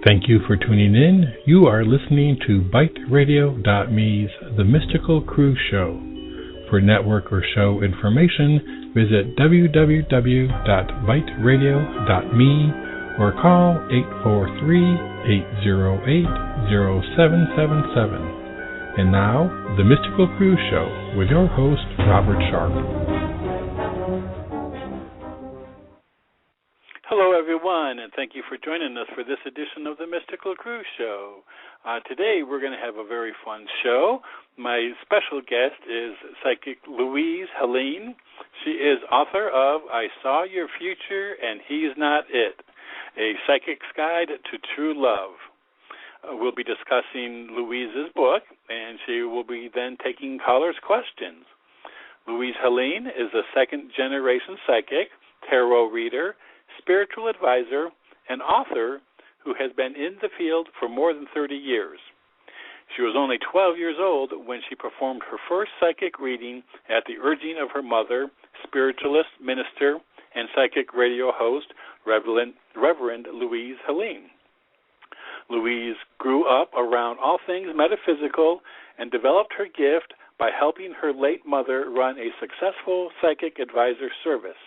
Thank you for tuning in. You are listening to BiteRadio.me's The Mystical Cruise Show. For network or show information, visit www.biteradio.me or call 843-808-0777. And now, The Mystical Cruise Show with your host, Robert Sharpe. Hello, everyone, and thank you for joining us for this edition of the Mystical Cruise Show. Today, we're going to have a very fun show. My special guest is psychic Louise Helene. She is author of I Saw Your Future and He's Not It, a psychic's guide to true love. We'll be discussing Louise's book, and she will be then taking callers' questions. Louise Helene is a second-generation psychic, tarot reader, spiritual advisor, and author who has been in the field for more than 30 years. She was only 12 years old when she performed her first psychic reading at the urging of her mother, spiritualist, minister, and psychic radio host, Reverend Louise Helene. Louise grew up around all things metaphysical and developed her gift by helping her late mother run a successful psychic advisor service.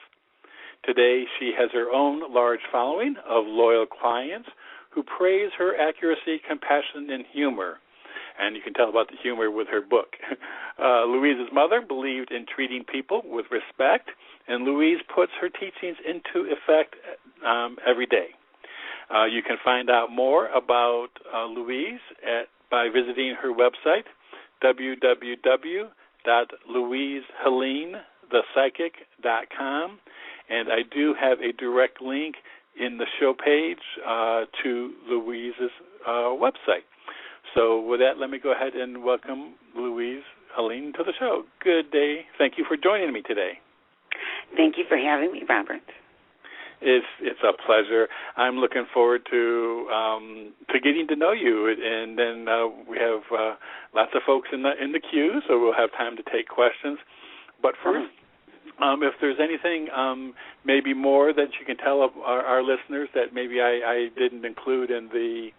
Today, she has her own large following of loyal clients who praise her accuracy, compassion, and humor. And you can tell about the humor with her book. Louise's mother believed in treating people with respect, and Louise puts her teachings into effect every day. You can find out more about Louise by visiting her website, www.louiseheleneThePsychic.com. And I do have a direct link in the show page to Louise's website. So with that, let me go ahead and welcome Louise Helene to the show. Good day. Thank you for joining me today. Thank you for having me, Robert. It's a pleasure. I'm looking forward to getting to know you, and then we have lots of folks in the queue, so we'll have time to take questions. But first, if there's anything maybe more that you can tell our listeners that maybe I didn't include in the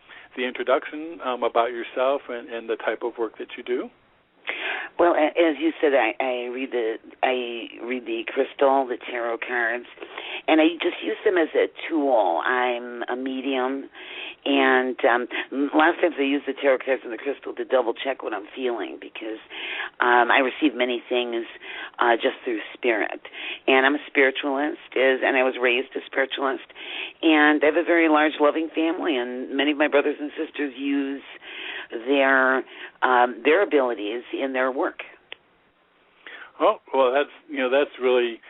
introduction about yourself and the type of work that you do. Well, as you said, I read the crystal, the tarot cards, and I just use them as a tool. I'm a medium, and a lot of times I use the tarot cards and the crystal to double check what I'm feeling because I receive many things just through spirit. And I'm a spiritualist, and I was raised a spiritualist, and I have a very large, loving family, and many of my brothers and sisters use their abilities in their work. Oh, well, that's really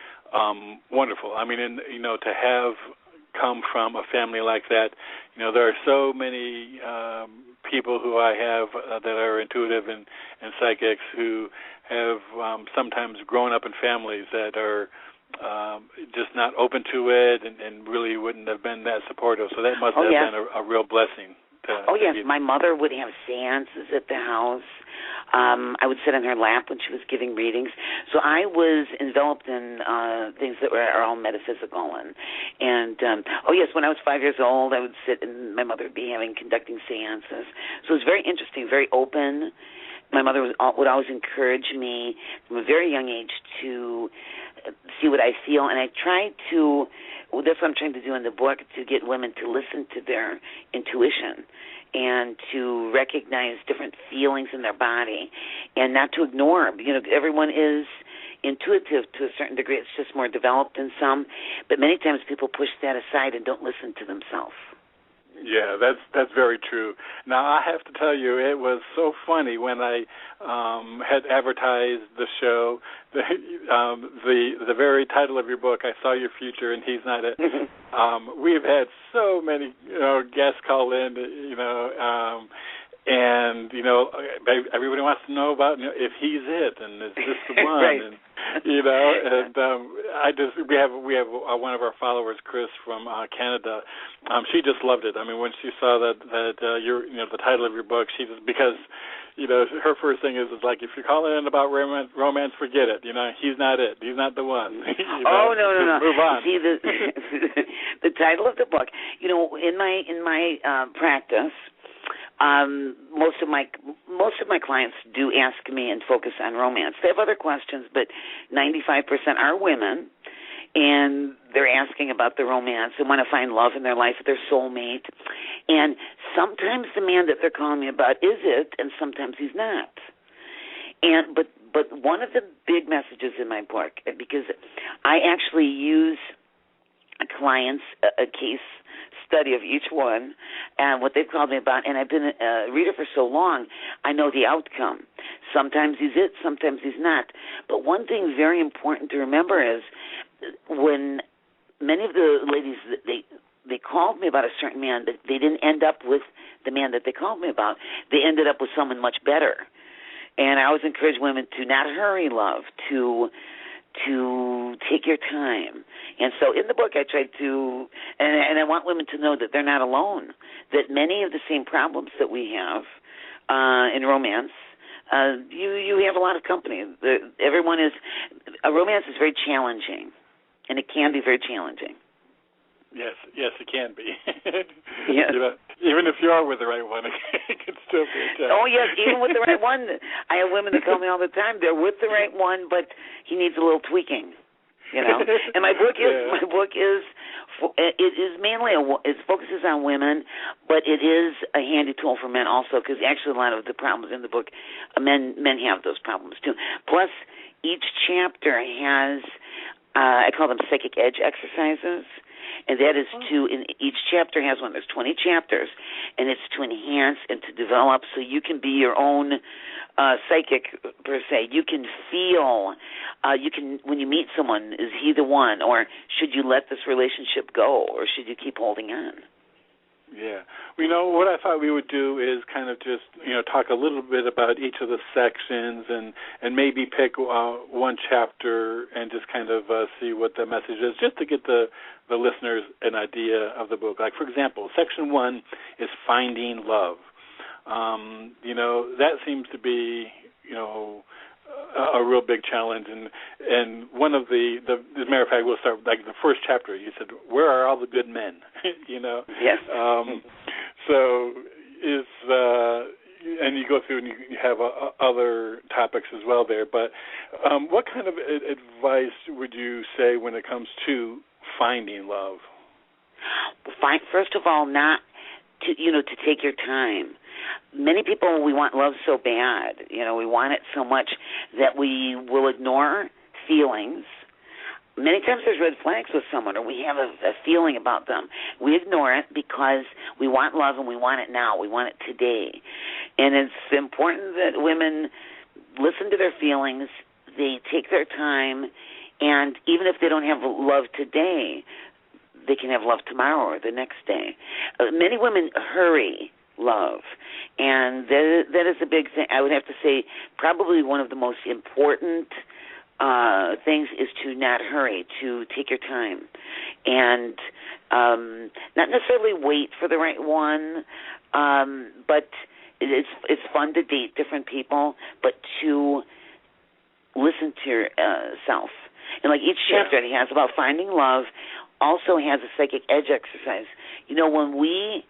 wonderful. I mean, to have come from a family like that, there are so many people who I have that are intuitive and psychics who have sometimes grown up in families that are just not open to it and really wouldn't have been that supportive. So that must have been a real blessing. Yes. My mother would have seances at the house. I would sit on her lap when she was giving readings. So I was enveloped in things that are all metaphysical. And when I was 5 years old, I would sit and my mother would be conducting seances. So it was very interesting, very open. My mother would always encourage me from a very young age to see what I feel. And I tried to, that's what I'm trying to do in the book, to get women to listen to their intuition and to recognize different feelings in their body and not to ignore. Everyone is intuitive to a certain degree. It's just more developed than some. But many times people push that aside and don't listen to themselves. Yeah, that's very true. Now, I have to tell you, it was so funny when I had advertised the show. The very title of your book, I Saw Your Future and He's Not It. We've had so many guests call in, and everybody wants to know about if he's it and is this the one, right. and we have one of our followers, Chris from Canada. She just loved it. I mean, when she saw that the title of your book, she just, because her first thing is like, if you're calling in about romance, forget it. He's not it. He's not the one. No. Move on. See, the title of the book. In my practice, most of my clients do ask me and focus on romance. They have other questions, but 95% are women, and they're asking about the romance and want to find love in their life, their soulmate. And sometimes the man that they're calling me about is it, and sometimes he's not. But one of the big messages in my book, because I actually use clients a case study of each one and what they've called me about, and I've been a reader for so long, I know the outcome. Sometimes he's it, sometimes he's not. But one thing very important to remember is when many of the ladies, they called me about a certain man, but they didn't end up with the man that they called me about. They ended up with someone much better. And I always encourage women to not hurry love, to take your time. And so in the book I tried to, and I want women to know that they're not alone, that many of the same problems that we have in romance, you have a lot of company. Romance is very challenging, and it can be very challenging. Yes, it can be. Yes. Even if you are with the right one, it can still be a challenge. Oh, yes, even with the right one. I have women that tell me all the time they're with the right one, but he needs a little tweaking. And my book is mainly it focuses on women, but it is a handy tool for men also, because actually a lot of the problems in the book, men have those problems too. Plus, each chapter has I call them psychic edge exercises. And that is each chapter has one. There's 20 chapters, and it's to enhance and to develop so you can be your own psychic, per se. You can feel, when you meet someone, is he the one, or should you let this relationship go, or should you keep holding on? Yeah. What I thought we would do is kind of just, talk a little bit about each of the sections and maybe pick one chapter and just kind of see what the message is, just to get the listeners an idea of the book. Like, for example, section 1 is Finding Love. That seems to be, a real big challenge. And one of as a matter of fact, we'll start, like the first chapter, you said, where are all the good men? Yes. So and you go through and you have other topics as well there. But what kind of advice would you say when it comes to finding love? First of all, not to take your time. Many people, we want love so bad, we want it so much that we will ignore feelings. Many times there's red flags with someone, or we have a feeling about them. We ignore it because we want love and we want it now. We want it today. And it's important that women listen to their feelings, they take their time, and even if they don't have love today, they can have love tomorrow or the next day. Many women hurry love, and that is a big thing. I would have to say probably one of the most important things is to not hurry, to take your time, and not necessarily wait for the right one, but it's fun to date different people, but to listen to yourself. And like each chapter it has about finding love, also has a psychic edge exercise. When we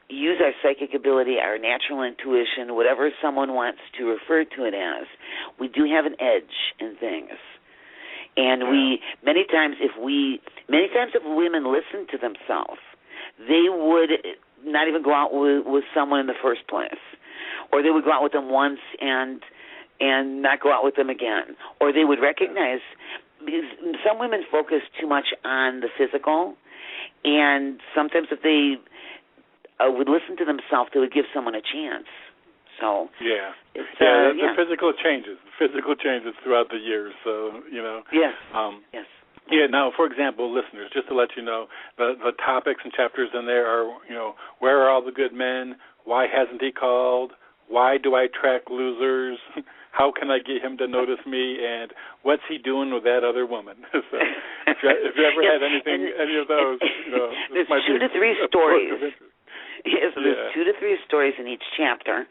use our psychic ability, our natural intuition, whatever someone wants to refer to it as, we do have an edge in things. And many times if women listen to themselves, they would not even go out with someone in the first place. Or they would go out with them once and not go out with them again. Or they would recognize, because some women focus too much on the physical, and sometimes if they would listen to themselves, they would give someone a chance. So the physical changes. Physical changes throughout the years. So Yes. Yes. Yeah. Now, for example, listeners, just to let you know, the topics and chapters in there are, where are all the good men? Why hasn't he called? Why do I track losers? How can I get him to notice me? And what's he doing with that other woman? So if you ever had any of those, there's 2 to 3 stories. So there's 2 to 3 stories in each chapter.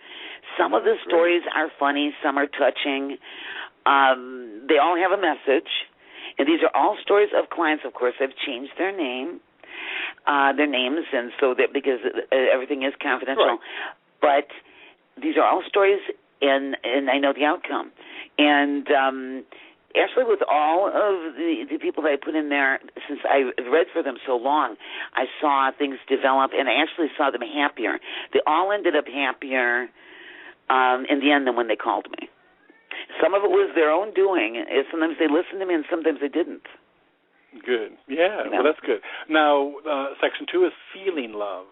Some of the stories are funny, some are touching. They all have a message. And these are all stories of clients, of course. They've changed their names, and so that because everything is confidential. Right. But these are all stories, and I know the outcome. And actually, with all of the people that I put in there, since I read for them so long, I saw things develop, and I actually saw them happier. They all ended up happier in the end than when they called me. Some of it was their own doing. Sometimes they listened to me, and sometimes they didn't. Good. Yeah, well, that's good. Now, Section 2 is feeling love.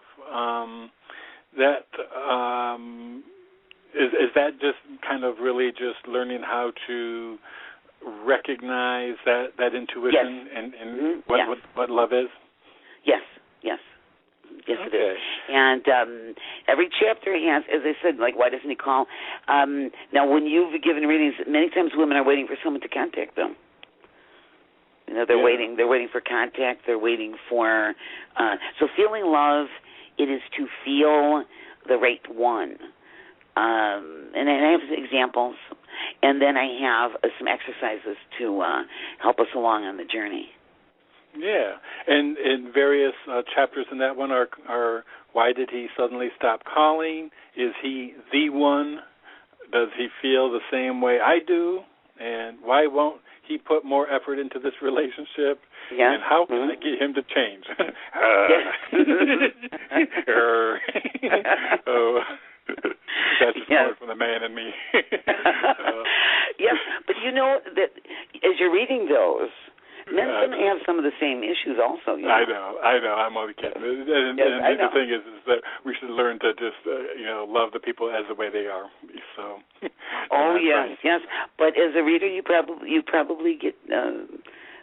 Is that just kind of really just learning how to recognize that intuition and what love is? Yes, it is. And every chapter has, as I said, like, why doesn't he call? Now, when you've given readings, many times women are waiting for someone to contact them. You know, they're waiting. They're waiting for contact. They're waiting for. So, feeling love, it is to feel the right one. And I have some examples, and then I have some exercises to help us along on the journey. Yeah, and in various chapters in that one are why did he suddenly stop calling? Is he the one? Does he feel the same way I do? And why won't he put more effort into this relationship? Yeah. And how can I get him to change? That's just more from the man in me. Yes, but you know that as you're reading those, men have some of the same issues also. You know? I know. I'm only kidding. And the thing is that we should learn to just, love the people as the way they are. So. Oh yes. But as a reader, you probably get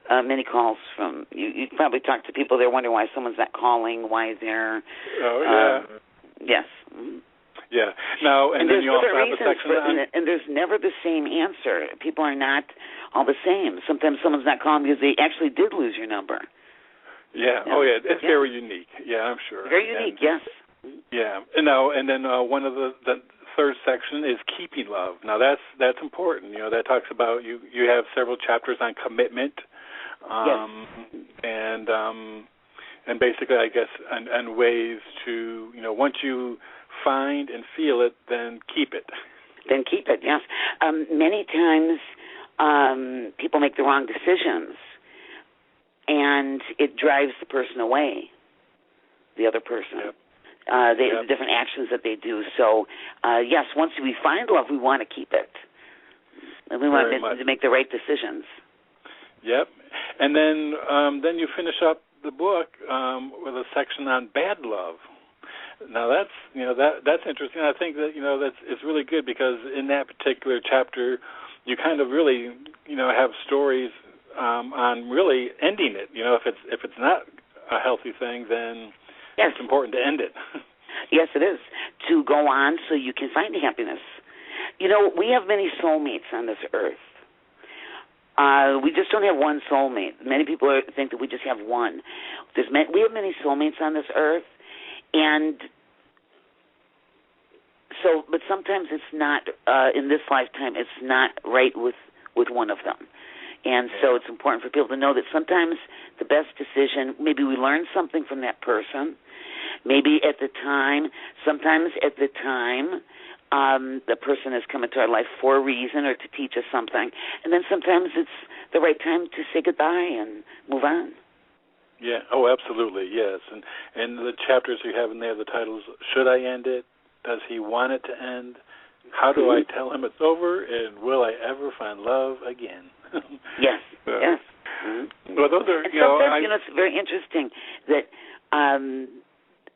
many calls from you. Probably talk to people. They're wondering why someone's not calling, why they're. Oh yeah. Yes. Mm-hmm. Yeah. Now, and then you also have a section and there's never the same answer. People are not all the same. Sometimes someone's not calling because they actually did lose your number. Yeah. Oh, yeah. It's very unique. Yeah, I'm sure. Very unique, yes. Yeah. And then one of the third section is keeping love. Now, that's important. You know, that talks about you have several chapters on commitment. And basically, I guess, and ways to, once you find and feel it, then keep it. Then keep it, yes. Many times people make the wrong decisions, and it drives the person away, the other person. Yep. The different actions that they do. So, yes, once we find love, we want to keep it. And we want to make the right decisions. Yep. And then you finish up the book with a section on bad love. Now that's interesting. I think that it's really good because in that particular chapter, you kind of really have stories on really ending it. If it's not a healthy thing, then it's important to end it. Yes, it is, to go on so you can find happiness. We have many soulmates on this earth. We just don't have one soulmate. Many people think that we just have one. We have many soulmates on this earth. And so, but sometimes it's not, in this lifetime, it's not right with one of them. And so it's important for people to know that sometimes the best decision, maybe we learn something from that person, maybe sometimes at the time, the person has come into our life for a reason or to teach us something. And then sometimes it's the right time to say goodbye and move on. Yeah. Oh, absolutely. Yes. And the chapters you have in there, the titles: Should I End It? Does he want it to end? How do I tell him it's over? And will I ever find love again? Yes. Yes. Mm-hmm. Well, those are. And sometimes it's very interesting that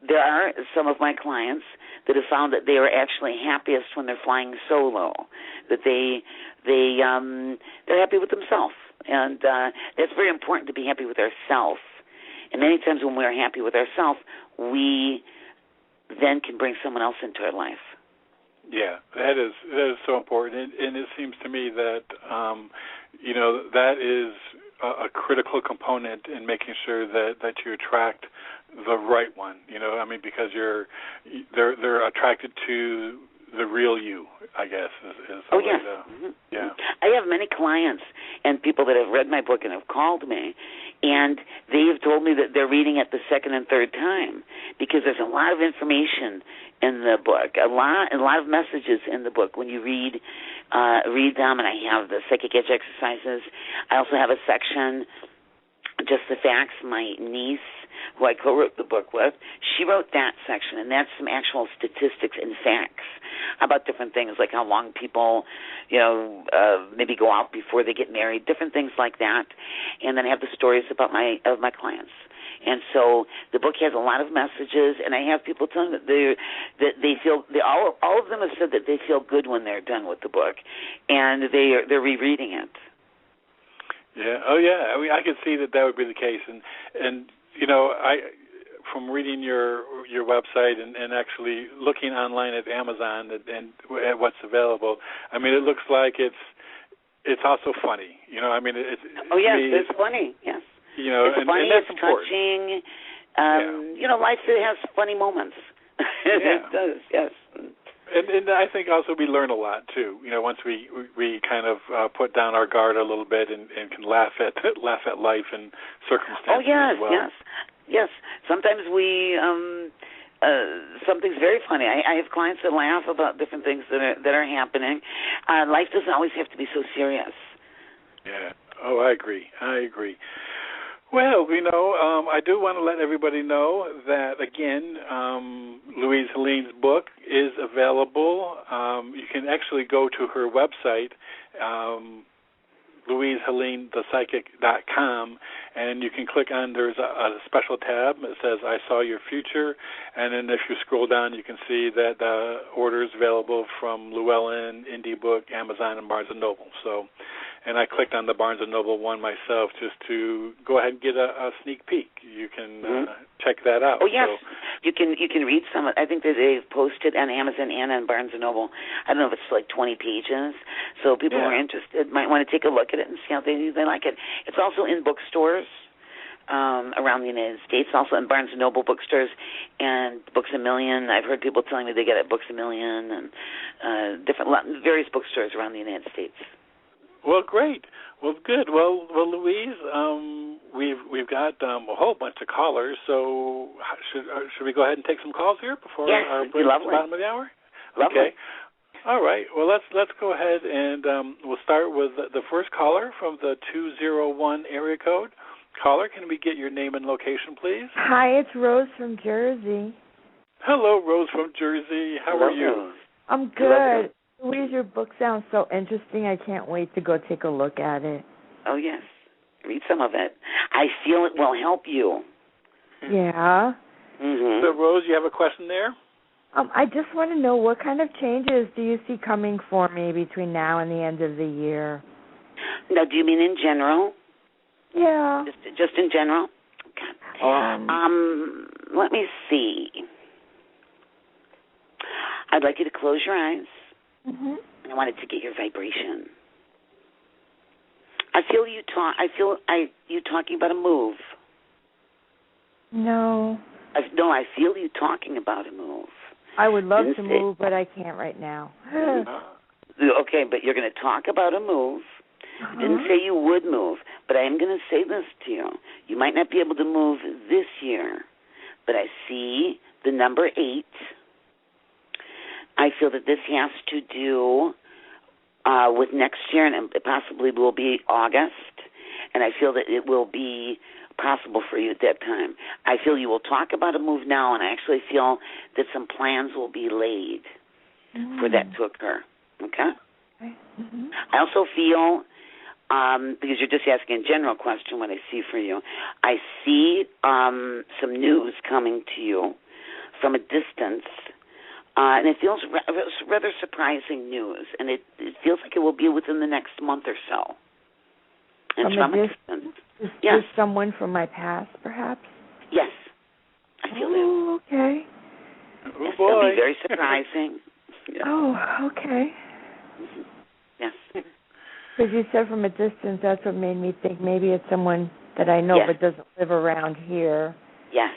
there are some of my clients that have found that they are actually happiest when they're flying solo. That they're happy with themselves, and it's very important to be happy with ourselves. And many times when we're happy with ourselves, we then can bring someone else into our life. Yeah, that is so important. And it seems to me that, that is a critical component in making sure that you attract the right one. Because they're attracted to the real you, I guess. Is oh, yes. Yeah. I have many clients and people that have read my book and have called me, and they have told me that they're reading it the second and third time because there's a lot of information in the book, a lot of messages in the book when you read them. And I have the psychic edge exercises. I also have a section, just the facts. My niece, who I co-wrote the book with, she wrote that section, and that's some actual statistics and facts about different things, like how long people, maybe go out before they get married, different things like that. And then I have the stories about my clients. And so the book has a lot of messages, and I have people telling me that they feel all of them have said that they feel good when they're done with the book, and they're rereading it. Yeah. Oh, yeah. I could see that would be the case, and I from reading your website and actually looking online at Amazon and at what's available. I mean, it looks like it's also funny. It's it's funny. Yes. It's funny. And that's it's important. touching. Life has funny moments. Yeah. It does. Yes. And I think also we learn a lot too. Once we kind of put down our guard a little bit and can laugh at life and circumstances. Oh yes, as well. yes. Sometimes something's very funny. I have clients that laugh about different things that are happening. Life doesn't always have to be so serious. Yeah. Oh, I agree. Well, I do want to let everybody know that, again, Louise Helene's book is available. You can actually go to her website, LouiseHeleneThePsychic.com, and you can click on, there's a special tab that says, I Saw Your Future, and then if you scroll down, you can see that the order is available from Llewellyn, Indie Book, Amazon, and Barnes & Noble. And I clicked on the Barnes & Noble one myself just to go ahead and get a sneak peek. You can check that out. Oh, yes. So, you can read some. I think that they've posted on Amazon and on Barnes & Noble. I don't know if it's like 20 pages. So people who are interested might want to take a look at it and see how they like it. It's also in bookstores around the United States, also in Barnes & Noble bookstores and Books A Million. I've heard people telling me they get it at Books A Million and various bookstores around the United States. Well, great. Well, good. Well, Louise, we've got a whole bunch of callers. So should we go ahead and take some calls here before our break at the bottom of the hour? Lovely. Okay. All right. Well, let's go ahead and we'll start with the first caller from the 201 area code. Caller, can we get your name and location, please? Hi, it's Rose from Jersey. Hello, Rose from Jersey. How are you? I'm good. Louise, your book sounds so interesting. I can't wait to go take a look at it. Oh, yes. Read some of it. I feel it will help you. Yeah. Mm-hmm. So, Rose, you have a question there? I just want to know, what kind of changes do you see coming for me between now and the end of the year? Now, do you mean in general? Yeah. Just in general? Okay. Let me see. I'd like you to close your eyes. Mm-hmm. I wanted to get your vibration. I feel you talking about a move. No. I feel you talking about a move. I would love to move, but I can't right now. Okay, but you're going to talk about a move. You didn't say you would move, but I am going to say this to you. You might not be able to move this year, but I see the number 8. I feel that this has to do with next year, and it possibly will be August, and I feel that it will be possible for you at that time. I feel you will talk about a move now, and I actually feel that some plans will be laid for that to occur. Okay? Mm-hmm. I also feel, because you're just asking a general question, what I see for you, I see some news coming to you from a distance. And it feels rather surprising news, and it feels like it will be within the next month or so. And from a distance. Yes. Is someone from my past, perhaps? Yes. I feel that. Oh, okay. Oh, yes, boy. It'll be very surprising. Yeah. Oh, okay. Mm-hmm. Yes. Because you said from a distance, that's what made me think maybe it's someone that I know but doesn't live around here. Yes.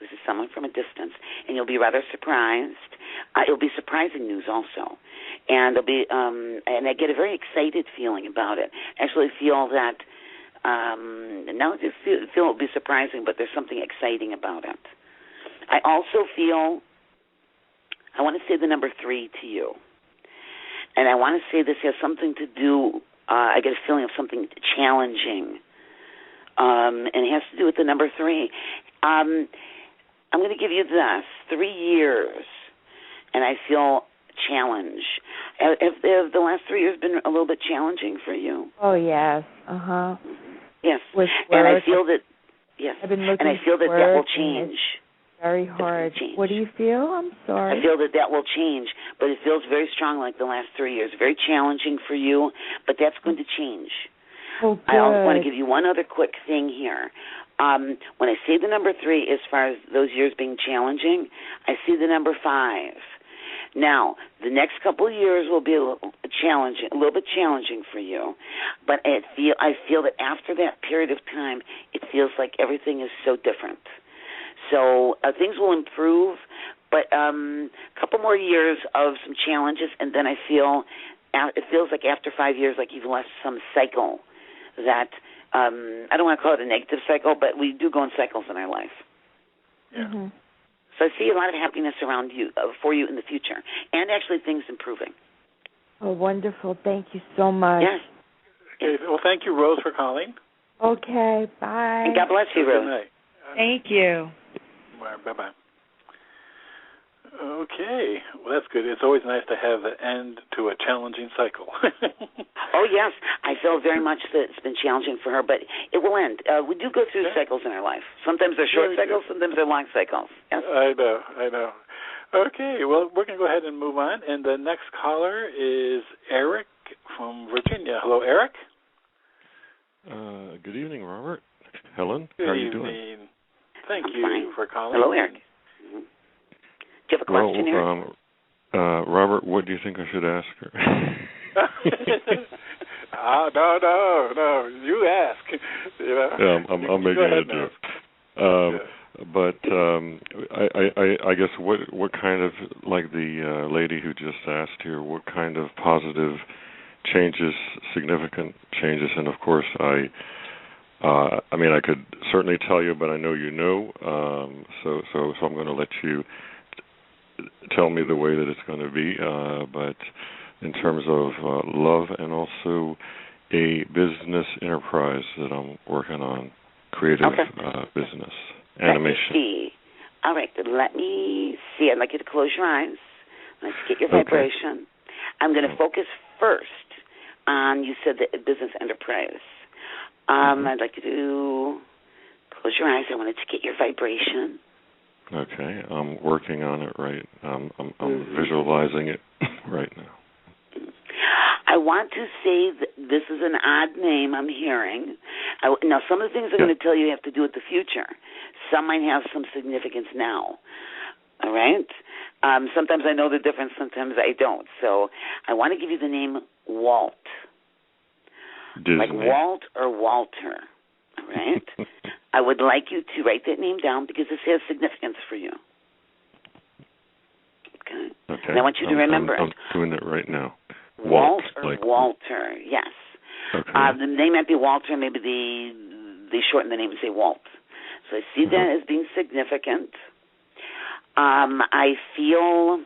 This is someone from a distance, and you'll be rather surprised. It'll be surprising news also, and it'll be and I get a very excited feeling about it. I actually feel that now I just feel it'll be surprising, but there's something exciting about it. I also feel I want to say the number 3 to you, and I want to say this has something to do. I get a feeling of something challenging, and it has to do with the number 3. I'm going to give you this 3 years, and I feel challenge. Have the last 3 years been a little bit challenging for you? Oh, yes. Yes. With and work, I feel that, yes, I've been looking and I feel that will change. Very hard. What do you feel? I'm sorry. I feel that will change, but it feels very strong like the last 3 years. Very challenging for you, but that's going to change. Oh, good. I also want to give you one other quick thing here. When I say the number 3, as far as those years being challenging, I see the number 5. Now, the next couple of years will be a little bit challenging for you, but I feel that after that period of time, it feels like everything is so different. So things will improve, but a couple more years of some challenges, and then I feel it feels like after 5 years, like you've left some cycle that I don't want to call it a negative cycle, but we do go in cycles in our life. Yeah. Mm-hmm. So I see a lot of happiness around you, for you in the future, and actually things improving. Oh, wonderful. Thank you so much. Yes. Okay. Well, thank you, Rose, for calling. Okay, bye. And God bless you, Rose. Good night. Thank you. Bye-bye. Okay. Well, that's good. It's always nice to have the end to a challenging cycle. Oh, yes. I feel very much that it's been challenging for her, but it will end. We do go through cycles in our life. Sometimes they're short cycles, sometimes they're long cycles. Yes. I know. Okay. Well, we're going to go ahead and move on. And the next caller is Eric from Virginia. Hello, Eric. Good evening, Robert. Helen, Good how are you evening. doing? Thank you fine. for calling. Hello, Eric. Mm-hmm. Do you have a question, Eric? Robert, what do you think I should ask her? No. You ask. Yeah, I'm making it a joke. But I guess what kind of, like the lady who just asked here, what kind of positive changes, significant changes, and of course I could certainly tell you, but I know you know, so I'm going to let you tell me the way that it's going to be, but in terms of love and also a business enterprise that I'm working on, creative business, animation. Let me see. All right, let me see. I'd like you to close your eyes. Let's get your vibration. I'm going to focus first on, you said, the business enterprise. I'd like you to close your eyes. I wanted to get your vibration. Okay, I'm working on it I'm visualizing it right now. I want to say that this is an odd name I'm hearing. Now, some of the things I'm going to tell you have to do with the future. Some might have some significance now. All right? Sometimes I know the difference, sometimes I don't. So I want to give you the name Walt. Disney. Like Walt or Walter. All right? I would like you to write that name down because this has significance for you. Okay? And I want you to remember it. I'm doing it right now. Walt or Walter, yes. Okay. The name might be Walter, maybe they shorten the name and say Walt. So I see that as being significant. I feel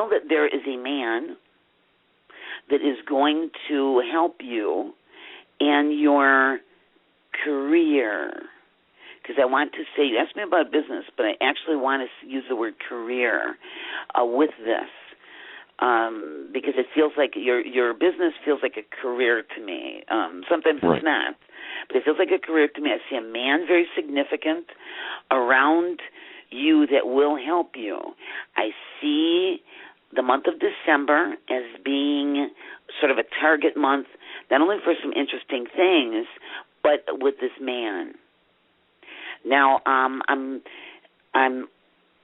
that there is a man that is going to help you in your career. Because I want to say, you asked me about business, but I actually want to use the word career with this. Because it feels like your business feels like a career to me. Sometimes it's not, but it feels like a career to me. I see a man very significant around you that will help you. I see the month of December as being sort of a target month, not only for some interesting things, but with this man. Now,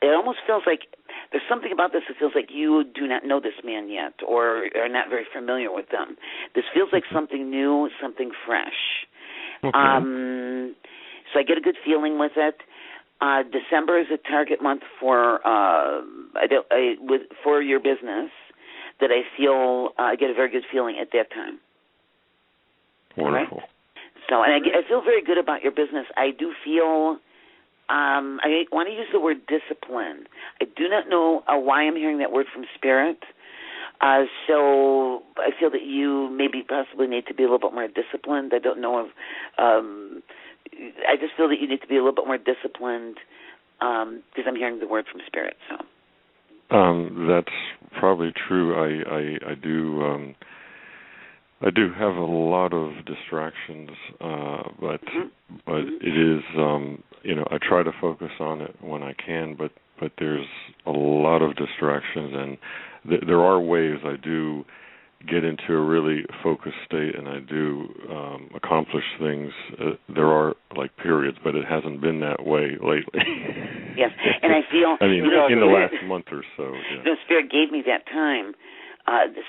it almost feels like there's something about this that feels like you do not know this man yet or are not very familiar with them. This feels like something new, something fresh. Okay. So I get a good feeling with it. December is a target month for your business that I feel I get a very good feeling at that time. Wonderful. Right? So, and I feel very good about your business. I do feel, I want to use the word discipline. I do not know why I'm hearing that word from Spirit. So I feel that you maybe possibly need to be a little bit more disciplined. I don't know if, I just feel that you need to be a little bit more disciplined because I'm hearing the word from Spirit. So that's probably true. I do have a lot of distractions, but it is I try to focus on it when I can, but there's a lot of distractions, and there are ways I do get into a really focused state, and I do accomplish things. There are like periods, but it hasn't been that way lately. Yes, and I feel in the last month or so. Yeah. The Spirit gave me that time.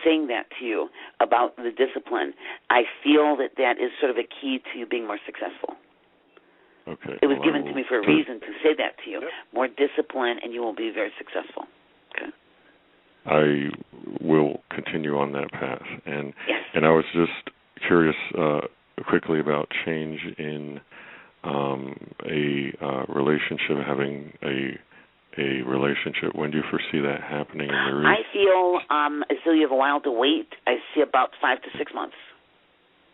Saying that to you about the discipline, I feel that is sort of a key to being more successful. Okay. It was given to me for a reason to say that to you. Yep. More discipline, and you will be very successful. Okay. I will continue on that path, and yes. And I was just curious quickly about change in a relationship, having a relationship. When do you foresee that happening? I feel as though you have a while to wait. I see about 5 to 6 months.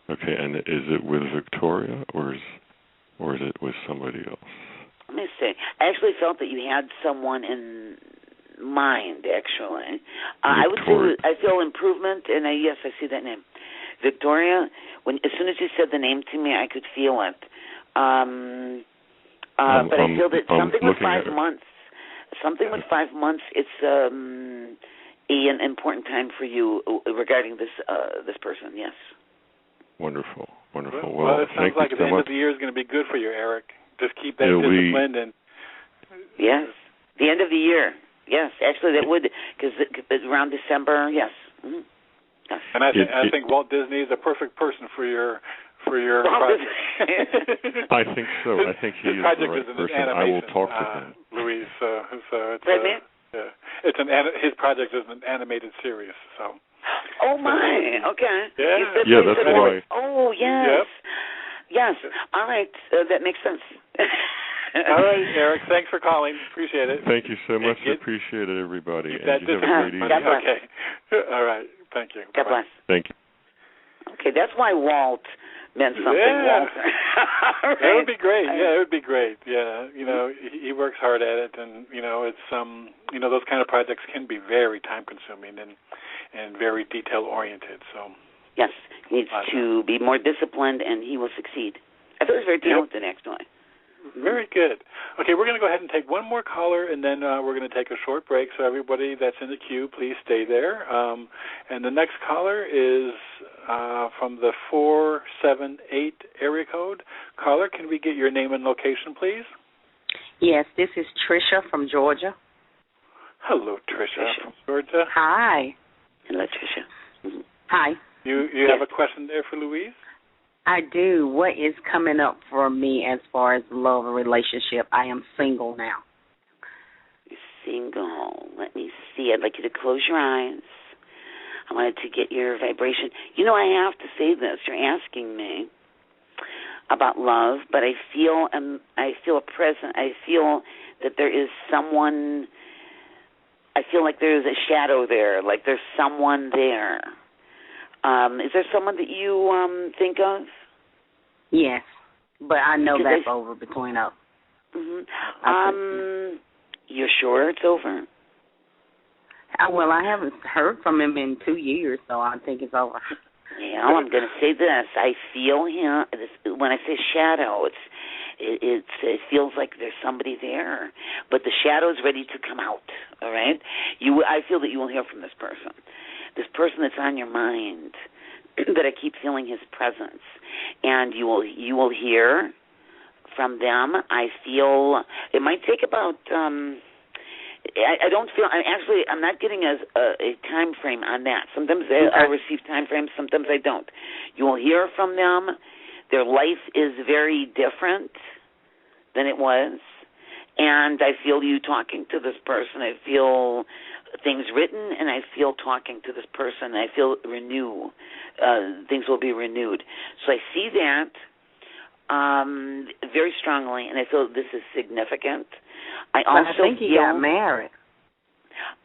Okay, and is it with Victoria or is it with somebody else? Let me see. I actually felt that you had someone in mind. Actually, I would say I feel improvement, and yes, I see that name, Victoria. As soon as you said the name to me, I could feel it. But I feel that something with 5 months. Something with 5 months, it's an important time for you regarding this person, yes. Wonderful. Well, it sounds like the end of the year is going to be good for you, Eric. Just keep that disciplined. Yes, the end of the year. Yes, actually that would, because around December, yes. Mm-hmm. Yes. And I think Walt Disney is a perfect person for your project. I think so. I think he is the right person. I will talk to him. Louise, so it's his project is an animated series. So. Oh my! Okay. Yeah. That's why. Oh yes. Yep. Yes. All right. That makes sense. All right, Eric. Thanks for calling. Appreciate it. Thank you so much. Appreciate it, everybody. And you have a great evening. Okay. All right. Thank you. God bless. Thank you. Okay, that's why Walt meant something. Yeah. Walter. Right? That would be great. Yeah, it would be great. Yeah, he works hard at it, and it's those kind of projects can be very time consuming and very detail oriented. So yes, he needs to be more disciplined, and he will succeed. I thought he was very talented, actually. Very good. Okay, we're going to go ahead and take one more caller, and then we're going to take a short break. So everybody that's in the queue, please stay there. And the next caller is from the 478 area code. Caller, can we get your name and location, please? Yes, this is Tricia from Georgia. Hello, Tricia from Georgia. Hi. Hello, Tricia. Mm-hmm. Hi. You have a question there for Louise? I do. What is coming up for me as far as love and relationship? I am single now. You're single. Let me see. I'd like you to close your eyes. I wanted to get your vibration. I have to say this. You're asking me about love, but I feel a presence. I feel that there is someone. I feel like there's a shadow there, like there's someone there. Is there someone that you think of? Yes, but I know that's over between us. Mm-hmm. You're sure it's over? Well, I haven't heard from him in 2 years, so I think it's over. Yeah, I'm going to say this. I feel him. When I say shadow, it feels like there's somebody there, but the shadow's ready to come out. All right. I feel that you will hear from this person. This person that's on your mind, that I keep feeling his presence, and you will hear from them. I feel it might take about. I don't feel. I'm not getting a time frame on that. Sometimes I'll receive time frames. Sometimes I don't. You will hear from them. Their life is very different. than it was. And I feel you talking to this person. I feel things written, and I feel talking to this person. I feel things will be renewed. So I see that very strongly, and I feel this is significant. I think he got married.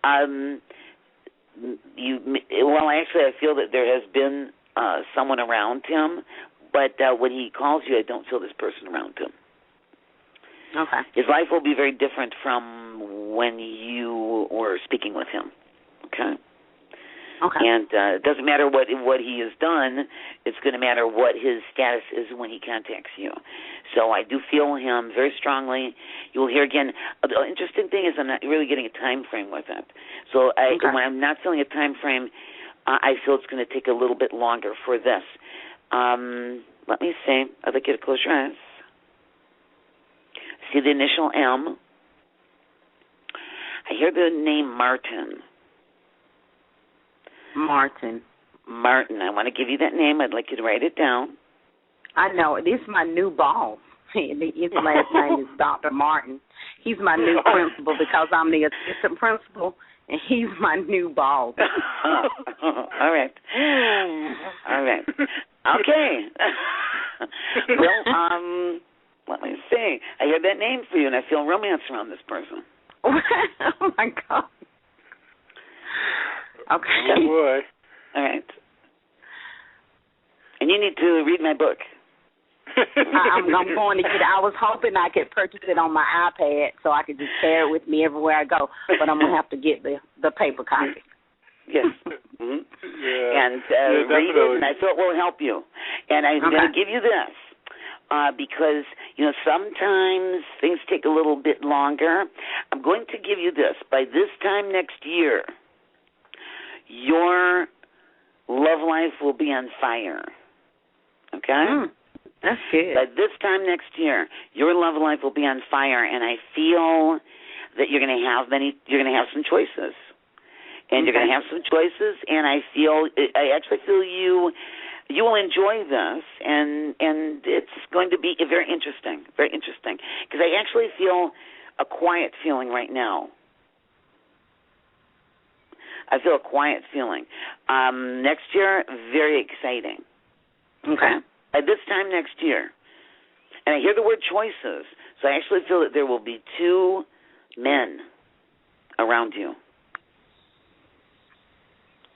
Actually, I feel that there has been someone around him, but when he calls you, I don't feel this person around him. Okay. His life will be very different from when you were speaking with him. Okay. Okay. And it doesn't matter what he has done. It's going to matter what his status is when he contacts you. So I do feel him very strongly. You will hear again. The interesting thing is I'm not really getting a time frame with it. So when I'm not feeling a time frame, I feel it's going to take a little bit longer for this. Let me see. I'd like you to close your eyes. See the initial M. I hear the name Martin. Martin. I want to give you that name. I'd like you to write it down. I know. This is my new boss. His last name is Dr. Martin. He's my new principal because I'm the assistant principal, and he's my new boss. All right. Okay. Well, let me see. I hear that name for you, and I feel romance around this person. Oh, my God. Okay. Oh, boy. All right. And you need to read my book. I'm going to get it. I was hoping I could purchase it on my iPad so I could just carry it with me everywhere I go, but I'm going to have to get the paper copy. Yes. Mm-hmm. Yeah. And read it, and I thought it will help you. And I'm going to give you this. Because, sometimes things take a little bit longer. I'm going to give you this. By this time next year, your love life will be on fire. Okay? That's good. By this time next year, your love life will be on fire, and I feel that you're going to have some choices. And you're going to have some choices, and I actually feel you will enjoy this, and it's going to be very interesting, because I actually feel a quiet feeling right now. I feel a quiet feeling. Next year, very exciting. Okay. At this time next year, and I hear the word choices, so I actually feel that there will be 2 men around you.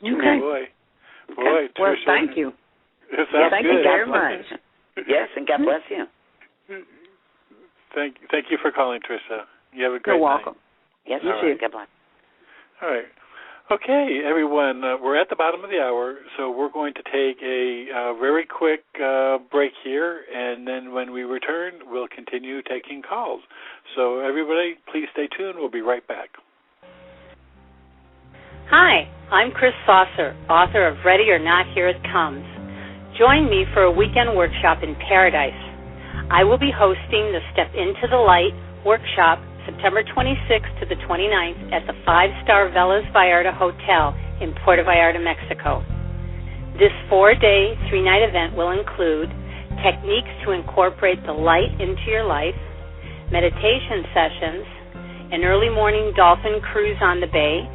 2 men. Boy, Okay. Well, thank you. Thank you very much. Yes, and God bless you. Thank you for calling, Tricia. You have a great You're welcome. Yes, you too. God bless. All right. Okay, everyone, we're at the bottom of the hour, so we're going to take a very quick break here, and then when we return, we'll continue taking calls. So everybody, please stay tuned. We'll be right back. Hi, I'm Chris Saucer, author of Ready or Not, Here It Comes. Join me for a weekend workshop in Paradise. I will be hosting the Step Into the Light workshop September 26th to the 29th at the 5-star Velas Vallarta Hotel in Puerto Vallarta, Mexico. This 4-day, 3-night event will include techniques to incorporate the light into your life, meditation sessions, an early morning dolphin cruise on the bay,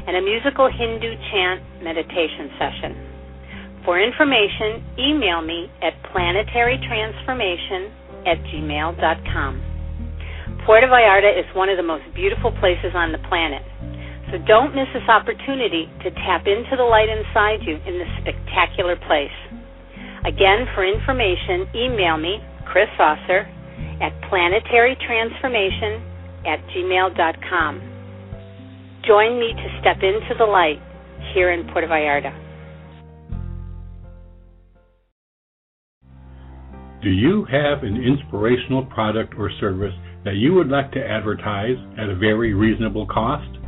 and a musical Hindu chant meditation session. For information, email me at planetarytransformation@gmail.com. Puerto Vallarta is one of the most beautiful places on the planet, so don't miss this opportunity to tap into the light inside you in this spectacular place. Again, for information, email me, Chris Saucer, at planetarytransformation@gmail.com. Join me to step into the light here in Puerto Vallarta. Do you have an inspirational product or service that you would like to advertise at a very reasonable cost?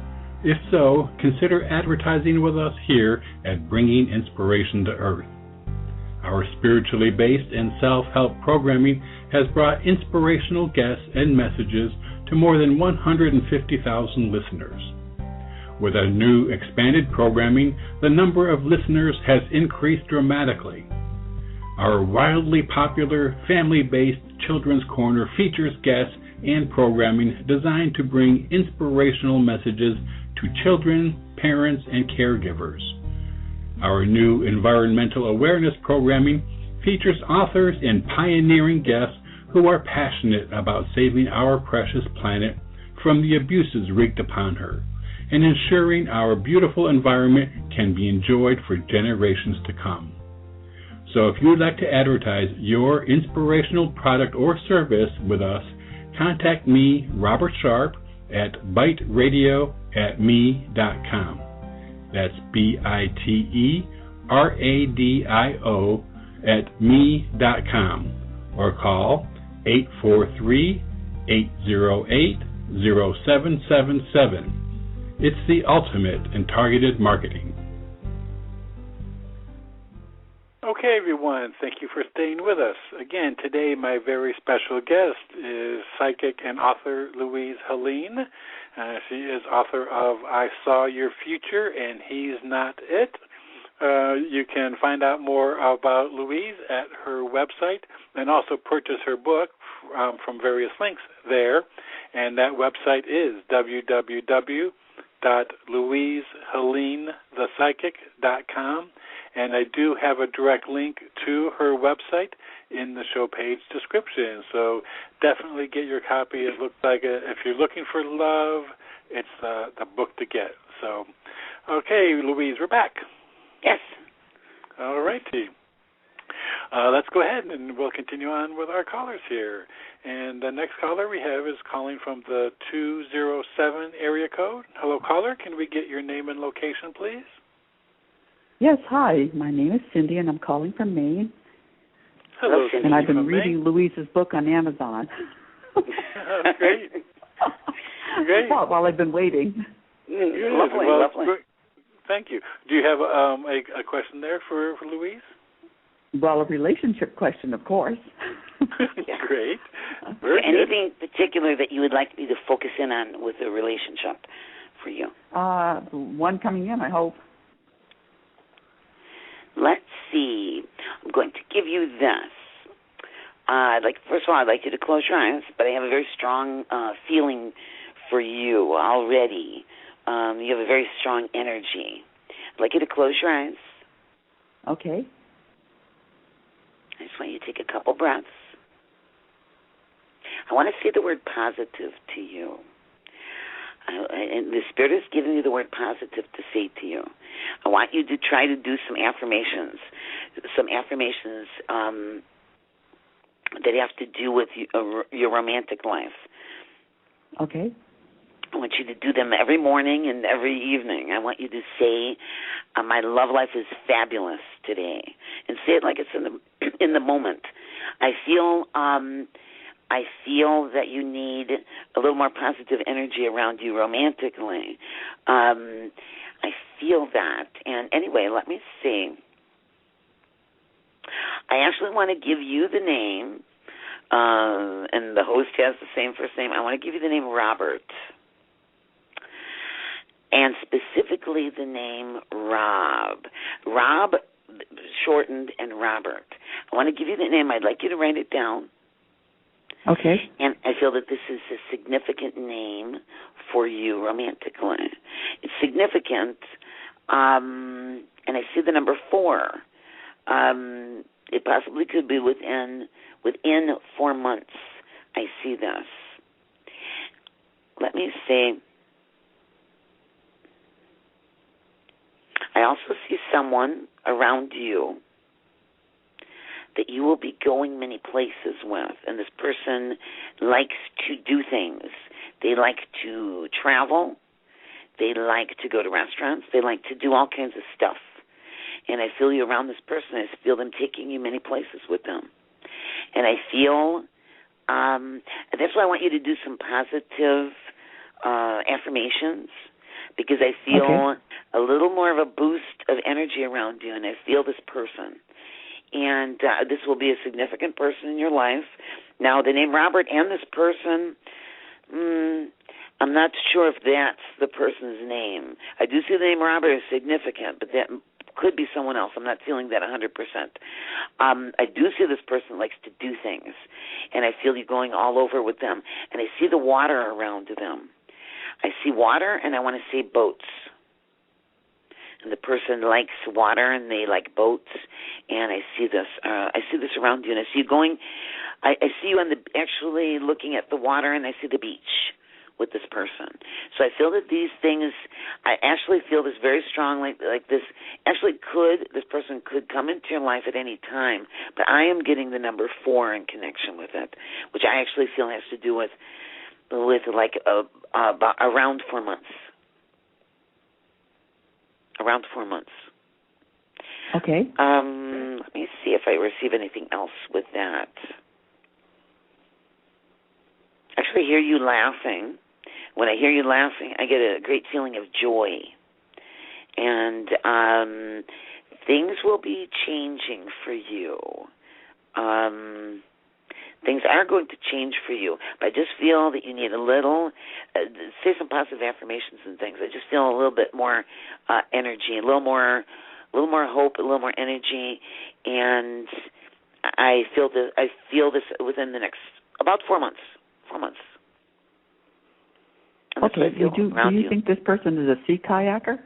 If so, consider advertising with us here at Bringing Inspiration to Earth. Our spiritually based and self-help programming has brought inspirational guests and messages to more than 150,000 listeners. With our new expanded programming, the number of listeners has increased dramatically. Our wildly popular, family-based Children's Corner features guests and programming designed to bring inspirational messages to children, parents, and caregivers. Our new environmental awareness programming features authors and pioneering guests who are passionate about saving our precious planet from the abuses wreaked upon her and ensuring our beautiful environment can be enjoyed for generations to come. So if you would like to advertise your inspirational product or service with us, contact me, Robert Sharpe, at biteradio@me.com. That's BITERADIO at me.com, or call 843-808-0777. It's the ultimate in targeted marketing. Okay, everyone, thank you for staying with us. Again, today my very special guest is psychic and author Louise Helene. She is author of I Saw Your Future and He's Not It. You can find out more about Louise at her website and also purchase her book from various links there. And that website is www.louisehelenethepsychic.com. And I do have a direct link to her website in the show page description. So definitely get your copy. It looks like if you're looking for love, it's the book to get. So, okay, Louise, we're back. Yes. All righty. Let's go ahead and we'll continue on with our callers here. And the next caller we have is calling from the 207 area code. Hello, caller. Can we get your name and location, please? Yes, hi. My name is Cindy, and I'm calling from Maine. Hello, Cindy. And I've been reading Maine. Louise's book on Amazon. Great. Great. While I've been waiting. Lovely, well, lovely. Thank you. Do you have a question there for Louise? Well, a relationship question, of course. Great. Very anything particular that you would like me to focus in on with the relationship for you? One coming in, I hope. Let's see. I'm going to give you this. First of all, I'd like you to close your eyes, but I have a very strong feeling for you already. You have a very strong energy. I'd like you to close your eyes. Okay. I just want you to take a couple breaths. I want to say the word positive to you. And the Spirit is giving you the word positive to say to you. I want you to try to do some affirmations that have to do with your romantic life. Okay. I want you to do them every morning and every evening. I want you to say, my love life is fabulous today. And say it like it's in the moment. I feel that you need a little more positive energy around you romantically. I feel that. And anyway, let me see. I actually want to give you the name, and the host has the same first name. I want to give you the name Robert. And specifically the name Rob. Rob, shortened, and Robert. I want to give you the name. I'd like you to write it down. Okay. And I feel that this is a significant name for you romantically. It's significant, and I see the number 4. It possibly could be within 4 months. I see this. Let me see. I also see someone around you that you will be going many places with, and this person likes to do things. They like to travel. They like to go to restaurants. They like to do all kinds of stuff. And I feel you around this person. I feel them taking you many places with them. And I feel, that's why I want you to do some positive affirmations, because I feel a little more of a boost of energy around you, and I feel this person. And this will be a significant person in your life. Now, the name Robert and this person, I'm not sure if that's the person's name. I do see the name Robert is significant, but that Could be someone else. I'm not feeling that 100%. I do see this person likes to do things, and I feel you going all over with them. And I see the water around them. I see water, and I want to see boats. And the person likes water, and they like boats. And I see this. I see this around you, and I see you going. I see you actually looking at the water, and I see the beach with this person. So I feel that these things, I actually feel this very strongly, like this this person could come into your life at any time, but I am getting the number 4 in connection with it, which I actually feel has to do with like about around 4 months. Around 4 months. Okay. Let me see if I receive anything else with that. Actually, I hear you laughing. When I hear you laughing, I get a great feeling of joy. And things will be changing for you. Things are going to change for you. But I just feel that you need a little, say some positive affirmations and things. I just feel a little bit more energy, a little more hope, a little more energy. And I feel this within the next about 4 months. 4 months. Okay. Do you think this person is a sea kayaker?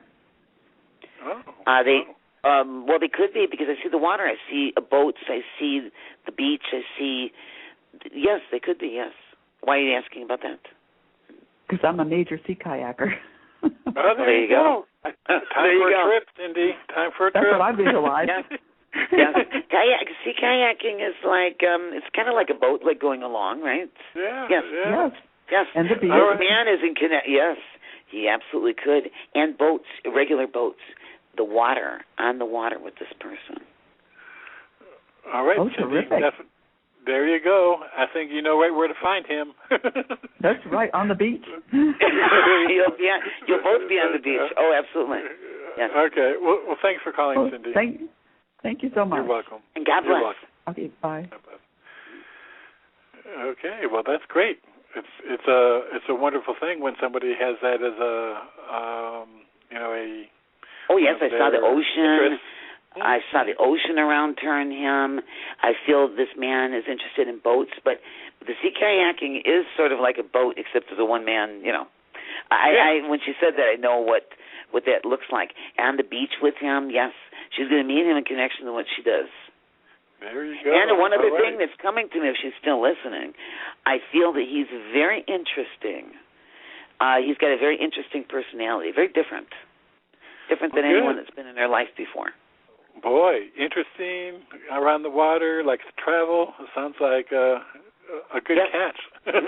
Well, they could be, because I see the water. I see boats. I see the beach. I see. Yes, they could be. Yes. Why are you asking about that? Because I'm a major sea kayaker. There you go. Time for a trip, Cindy. Time for a trip. That's what I visualize. Yeah. Sea kayaking is like it's kind of like a boat, like going along, right? Yeah. Yes. And the beach. This man is in connect. Yes, he absolutely could. And boats, irregular boats, on the water with this person. All right, Cindy. Terrific. There you go. I think you know right where to find him. That's right, on the beach. You'll both be on the beach. Oh, absolutely. Yes. Okay. Well, thanks for calling, Cindy. Thank you so much. You're welcome. And God bless. You're welcome. Okay, bye. Okay, well, that's great. It's a wonderful thing when somebody has that as a Oh yes, I saw the ocean. Interest. I saw the ocean around turn him. I feel this man is interested in boats, but the sea kayaking is sort of like a boat, except for the one man. I when she said that, I know what that looks like. On the beach with him, yes, she's going to meet him in connection to what she does. There you go. And one other thing that's coming to me, if she's still listening, I feel that he's very interesting. He's got a very interesting personality, very different than anyone that's been in their life before. Boy, interesting, around the water, likes to travel. Sounds like a good catch. There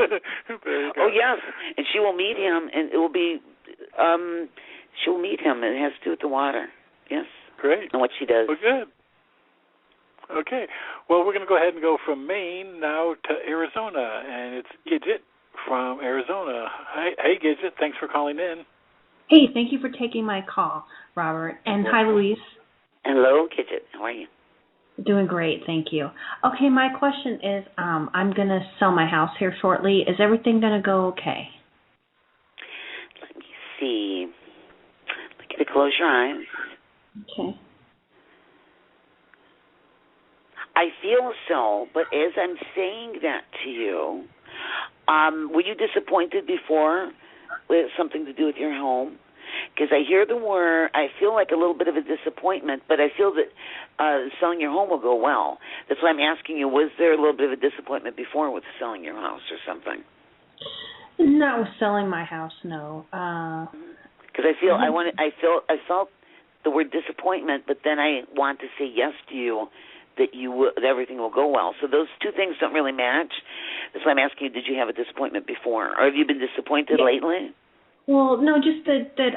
you go. Oh, yes, and she will meet him, and it will be, she'll meet him, and it has to do with the water. Yes. Great. And what she does. Well, good. Okay. Well, we're going to go ahead and go from Maine now to Arizona, and it's Gidget from Arizona. Hey, Gidget. Thanks for calling in. Hey, thank you for taking my call, Robert. And hi, Louise. Hello, Gidget. How are you? Doing great, thank you. Okay, my question is, I'm going to sell my house here shortly. Is everything going to go okay? Let me see. Look at it. Close your eyes. Okay. I feel so, but as I'm saying that to you, were you disappointed before with something to do with your home? Because I hear the word, I feel like a little bit of a disappointment, but I feel that selling your home will go well. That's why I'm asking you, was there a little bit of a disappointment before with selling your house or something? Not with selling my house, no. Because I felt the word disappointment, but then I want to say yes to you, that everything will go well. So those two things don't really match. That's why I'm asking you, did you have a disappointment before? Or have you been disappointed lately? Well, no, just that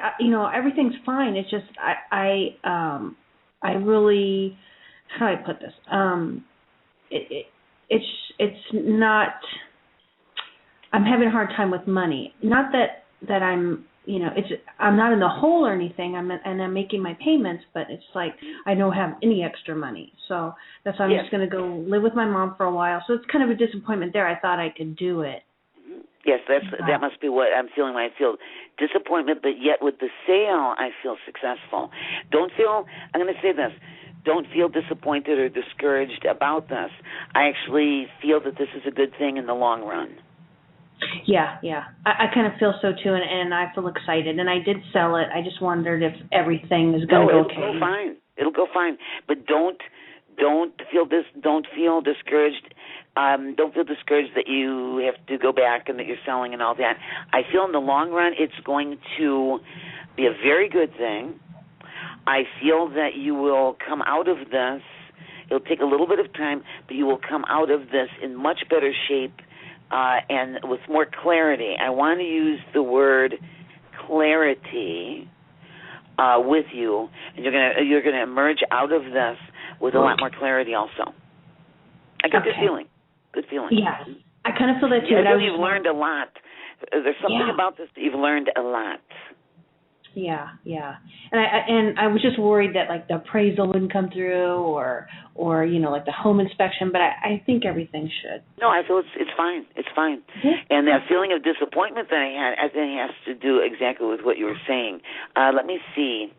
everything's fine. It's just I really, how do I put this? It's not. I'm having a hard time with money. Not that I'm. I'm not in the hole or anything. I'm making my payments, but it's like I don't have any extra money. So that's why I'm just going to go live with my mom for a while. So it's kind of a disappointment there. I thought I could do it. Yes, that must be what I'm feeling when I feel disappointment, but yet with the sale, I feel successful. I'm going to say this, don't feel disappointed or discouraged about this. I actually feel that this is a good thing in the long run. Yeah. I kind of feel so too, and I feel excited. And I did sell it. I just wondered if everything is going to go okay. It'll go fine. It'll go fine. But don't feel discouraged. Don't feel discouraged that you have to go back and that you're selling and all that. I feel in the long run it's going to be a very good thing. I feel that you will come out of this. It'll take a little bit of time, but you will come out of this in much better shape and with more clarity. I want to use the word clarity with you, and you're gonna emerge out of this with a lot more clarity also. I got good feeling. Good feeling. Yes. I kind of feel that too. I feel you've learned a lot. There's something about this that you've learned a lot. Yeah. And I was just worried that like the appraisal wouldn't come through or like the home inspection, but I think everything should. No, I feel it's fine. It's fine. Mm-hmm. And that feeling of disappointment that I had, I think has to do exactly with what you were saying. Let me see.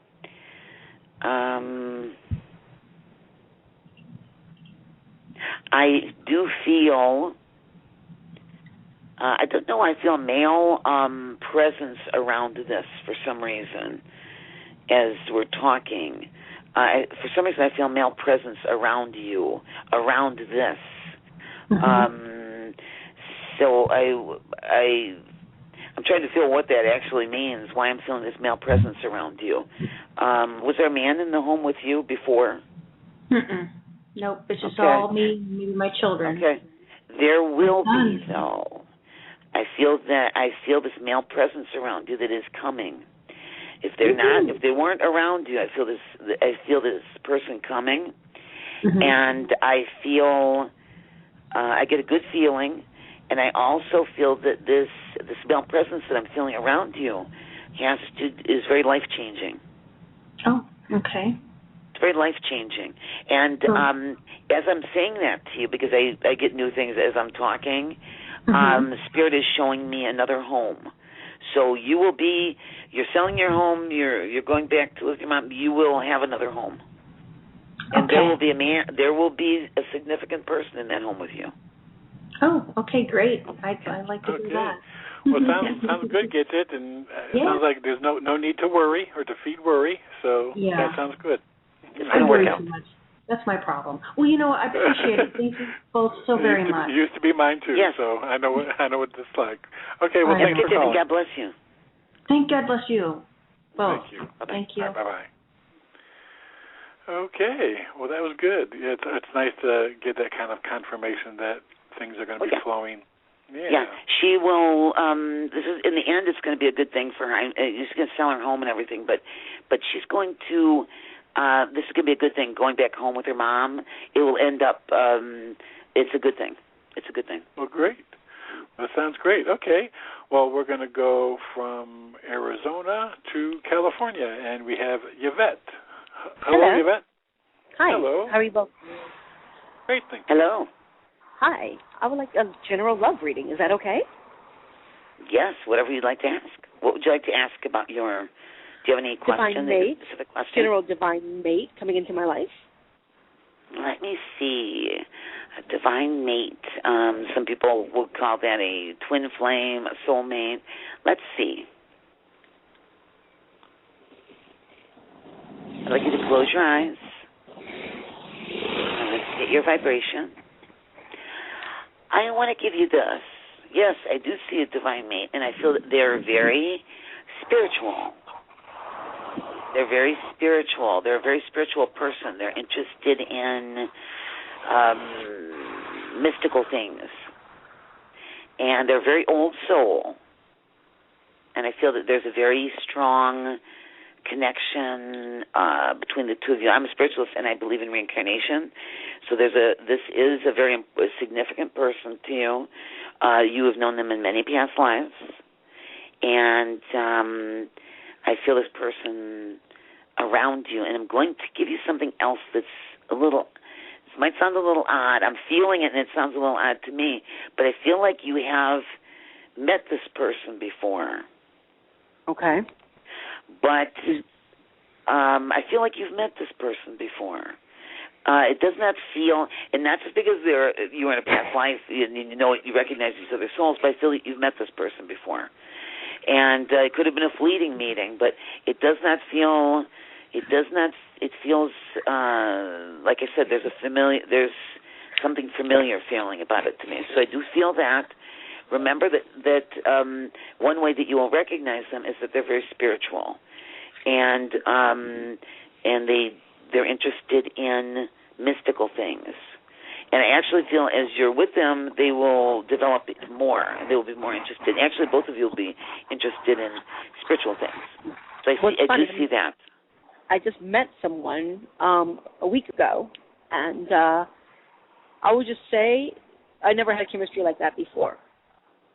I do feel, I don't know, I feel male presence around this for some reason as we're talking. For some reason I feel male presence around you, around this. Mm-hmm. So I'm trying to feel what that actually means, why I'm feeling this male presence around you. Was there a man in the home with you before? Mm-mm. Nope, it's just all me and my children. Okay. There will be, though. I feel this male presence around you that is coming. If they weren't around you, I feel this person coming, mm-hmm. and I feel, I get a good feeling, and I also feel that this male presence that I'm feeling around you is very life-changing. Oh, okay. It's very life-changing. And as I'm saying that to you, because I get new things as I'm talking, mm-hmm. The Spirit is showing me another home. So you're selling your home, you're going back to live with your mom, you will have another home. And okay. There will be a significant person in that home with you. Oh, okay, great. I'd like to do that. Well, sounds good, Gidget, and it sounds like there's no need to worry or to feed worry, so that sounds good. I worry too much. That's my problem. Well, I appreciate it. Thank you both so very much. It used to be mine too, so I know what this is like. Okay, well, thanks for calling. God bless you. Thank God bless you both. Thank you. Thank you. Bye-bye. Okay, well, that was good. It's nice to get that kind of confirmation that things are going to be flowing. Yeah, she will. This is in the end. It's going to be a good thing for her. She's going to sell her home and everything, but she's going to. This is going to be a good thing. Going back home with her mom, it will end up. It's a good thing. It's a good thing. Well, great. That sounds great. Okay. Well, we're going to go from Arizona to California, and we have Yvette. Hello, Yvette. Hi. Hello. How are you both? Great, thank you. Hello. Hi. I would like a general love reading. Is that okay? Yes, whatever you'd like to ask. What would you like to ask about your... Do you have any question? Divine mate. Specific question? General divine mate coming into my life. Let me see. A divine mate. Some people would call that a twin flame, a soulmate. Let's see. I'd like you to close your eyes. And let's get your vibration. I want to give you this. Yes, I do see a divine mate, and I feel that they're very spiritual. They're very spiritual. They're a very spiritual person. They're interested in mystical things. And they're a very old soul. And I feel that there's a very strong connection between the two of you. I'm a spiritualist, and I believe in reincarnation. So this is a very significant person to you. You have known them in many past lives. And I feel this person around you, and I'm going to give you something else that's this might sound a little odd. I'm feeling it, and it sounds a little odd to me, but I feel like you have met this person before. Okay. But I feel like you've met this person before. It does not feel, and not just because you were in a past life, you recognize these other souls, but I feel like you've met this person before. And it could have been a fleeting meeting, but it does not feel, it feels, like I said, there's something familiar feeling about it to me. So I do feel that. Remember that one way that you will recognize them is that they're very spiritual, and they're interested in mystical things. And I actually feel as you're with them, they will develop more. They will be more interested. Actually, both of you will be interested in spiritual things. So I do see that. I just met someone a week ago, and I would just say I never had chemistry like that before.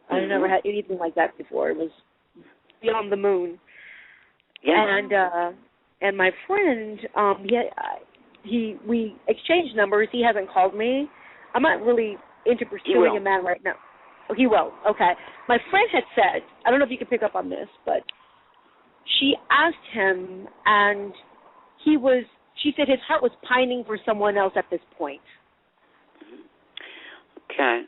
I never had anything like that before. It was beyond the moon. Yeah. And my friend, we exchanged numbers. He hasn't called me. I'm not really into pursuing a man right now. Oh, he will. Okay. My friend had said, I don't know if you can pick up on this, but she asked him, and she said his heart was pining for someone else at this point. Okay.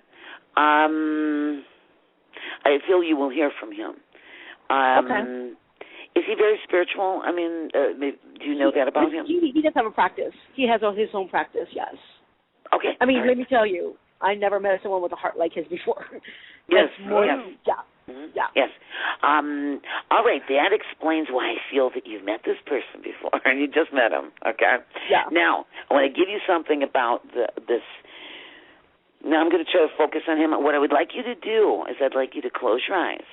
I feel you will hear from him. Okay. Is he very spiritual? I mean, do you know that about him? He does have a practice. He has his own practice, yes. Okay. I mean, let me tell you, I never met someone with a heart like his before. Yes. Yeah. Mm-hmm. Yeah. Yes. All right. That explains why I feel that you've met this person before, and you just met him. Okay. Yeah. Now, I want to give you something about this. Now, I'm going to try to focus on him. What I would like you to do is I'd like you to close your eyes.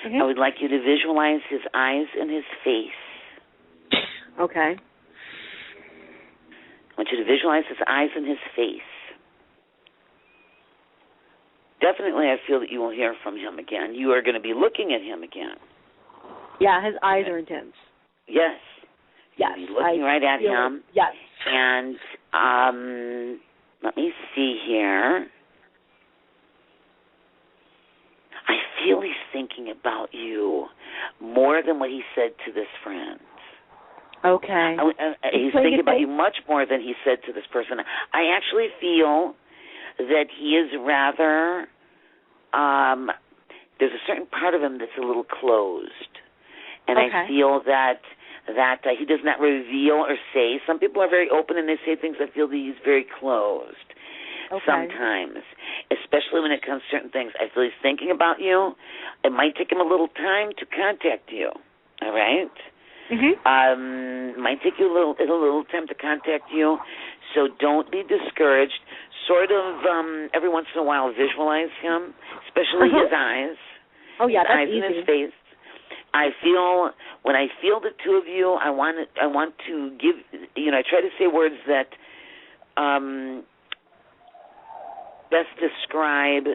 Mm-hmm. I would like you to visualize his eyes and his face. Okay. I want you to visualize his eyes and his face. Definitely, I feel that you will hear from him again. You are going to be looking at him again. Yeah, his eyes are intense. Yes. Yes. You'll be looking right at him. Yes. And let me see here. I feel he's thinking about you more than what he said to this friend. Okay. He's thinking about you much more than he said to this person. I actually feel that he is rather, there's a certain part of him that's a little closed. And I feel that he does not reveal or say. Some people are very open and they say things. I feel that he's very closed. Sometimes, especially when it comes to certain things. I feel he's thinking about you. It might take him a little time to contact you. All right? Mm-hmm. Might take you a little time to contact you. So don't be discouraged. Sort of every once in a while visualize him, especially his eyes. Oh yeah, his that's eyes easy. and his face. When I feel the two of you, I want to give. I try to say words that best describe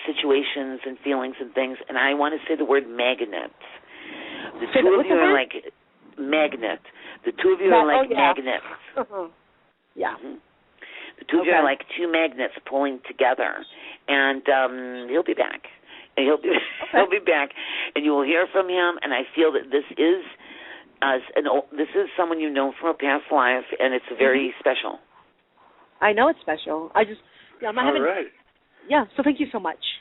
situations and feelings and things, and I want to say the word magnet. The two of you are like magnet. The two of you are like magnets. Yeah. Mm-hmm. The two of you are like two magnets pulling together, and he'll be back. And he'll be back, and you will hear from him. And I feel that this is someone you know from a past life, and it's very special. I know it's special. I'm not having. Right. Yeah. So thank you so much.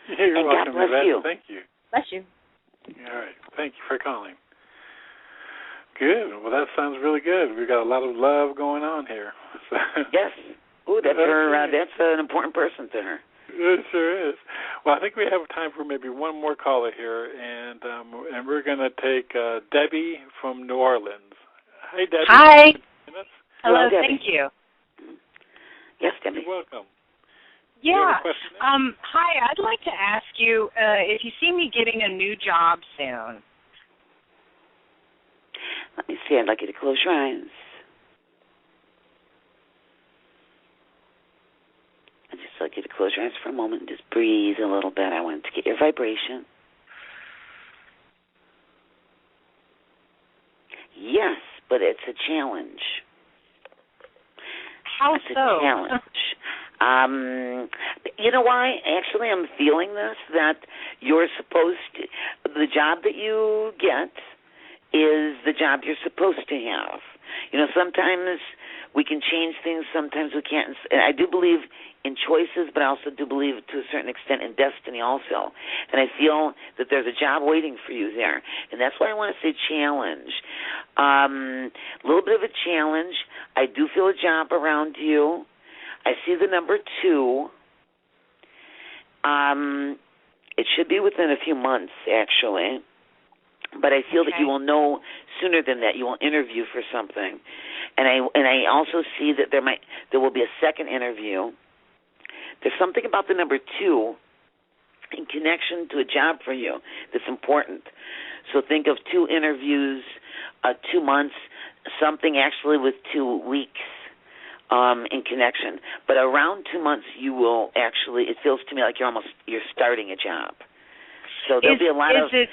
Yeah, you're welcome. God bless you. Thank you. Bless you. All right. Thank you for calling. Good. Well, that sounds really good. We've got a lot of love going on here. So. Yes. Ooh, that's her. That's an important person to her. It sure is. Well, I think we have time for maybe one more caller here, and we're going to take Debbie from New Orleans. Hey, Debbie. Hi. Hello, Debbie. Thank you. Yes, Debbie. You're welcome. Yeah. Hi, I'd like to ask you if you see me getting a new job soon. Let me see. I'd like you to close your eyes. I'd just like you to close your eyes for a moment and just breathe a little bit. I want to get your vibration. Yes, but it's a challenge. How it's so? A challenge. You know why? Actually, I'm feeling this, that the job that you get is the job you're supposed to have. Sometimes we can change things, sometimes we can't. And I do believe in choices, but I also do believe to a certain extent in destiny also. And I feel that there's a job waiting for you there. And that's why I want to say challenge. A little bit of a challenge. I do feel a job around you. I see the number 2. It should be within a few months, actually. But I feel that you will know sooner than that. You will interview for something. And I also see that there will be a second interview. There's something about the number 2 in connection to a job for you that's important. So think of 2 interviews, 2 months, something actually with 2 weeks in connection. But around 2 months, you will actually, it feels to me like you're starting a job. So there'll be a lot of... Is it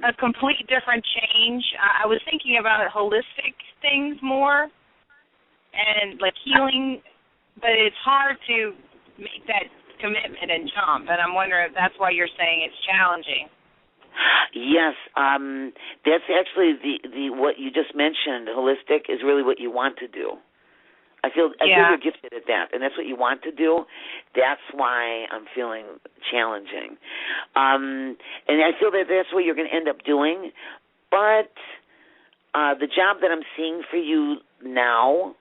a complete different change? I was thinking about holistic things more and like healing, but it's hard to make that commitment and jump, and I'm wondering if that's why you're saying it's challenging. Yes, that's actually the what you just mentioned. Holistic is really what you want to do. I feel you're gifted at that, and that's what you want to do. That's why I'm feeling challenging, and I feel that that's what you're going to end up doing. But the job that I'm seeing for you now,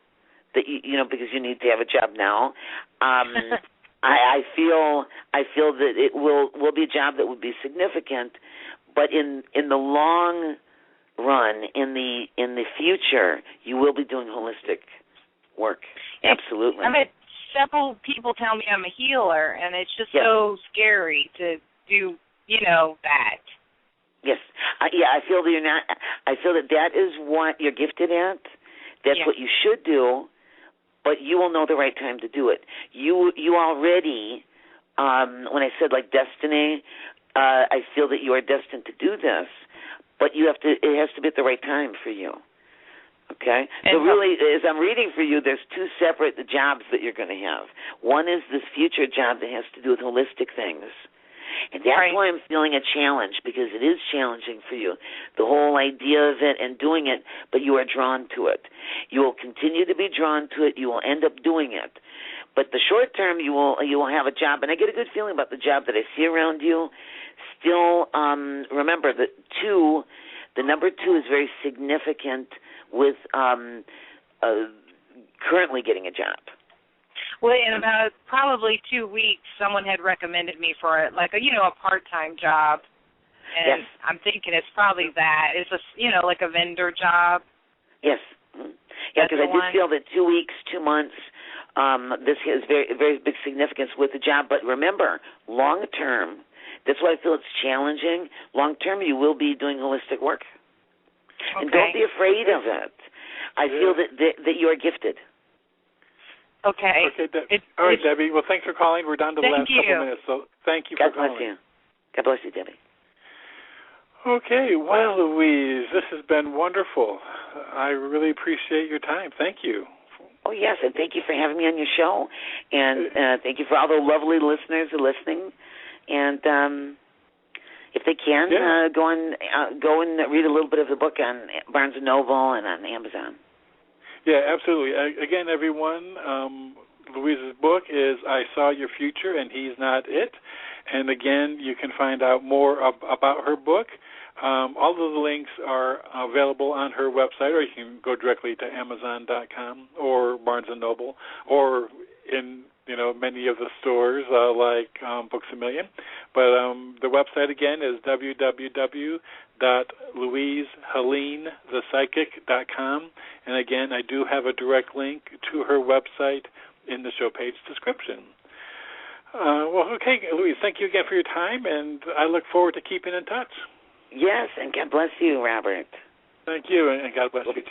that because you need to have a job now. I feel that it will be a job that would be significant, but in the long run, in the future, you will be doing holistic work. Absolutely. I've had several people tell me I'm a healer, and it's just so scary to do, that. Yes. I feel that you're not. I feel that is what you're gifted at. That's what you should do. But you will know the right time to do it. You already, when I said like destiny, I feel that you are destined to do this, but it has to be at the right time for you. Okay? So really, as I'm reading for you, there's 2 separate jobs that you're going to have. One is this future job that has to do with holistic things. And that's why I'm feeling a challenge, because it is challenging for you, the whole idea of it and doing it, but you are drawn to it. You will continue to be drawn to it. You will end up doing it. But the short term, you will have a job, and I get a good feeling about the job that I see around you. Still, remember that the number 2 is very significant with currently getting a job. Well, in about probably 2 weeks, someone had recommended me for a part-time job, and I'm thinking it's probably that. It's like a vendor job. Yes. Yeah, because I do feel that 2 weeks, 2 months, this has very, very big significance with the job. But remember, long term, that's why I feel it's challenging. Long term, you will be doing holistic work, and don't be afraid of it. I feel that you are gifted. Okay. All right, Debbie. Well, thanks for calling. We're down to the last couple minutes, so thank you for calling. God bless you, Debbie. Okay. Well, Louise, this has been wonderful. I really appreciate your time. Thank you. Oh, yes, and thank you for having me on your show. And thank you for all the lovely listeners who are listening. And if they can, go and read a little bit of the book on Barnes & Noble and on Amazon. Yeah, absolutely. Again, everyone, Louise's book is I Saw Your Future and He's Not It. And again, you can find out more about her book. All of the links are available on her website, or you can go directly to Amazon.com or Barnes & Noble, or in many of the stores like Books A Million. But the website again is www.LouiseHeleneThePsychic.com. And again, I do have a direct link to her website in the show page description. Okay, Louise, thank you again for your time, and I look forward to keeping in touch. Yes, and God bless you, Robert. Thank you, and God bless you.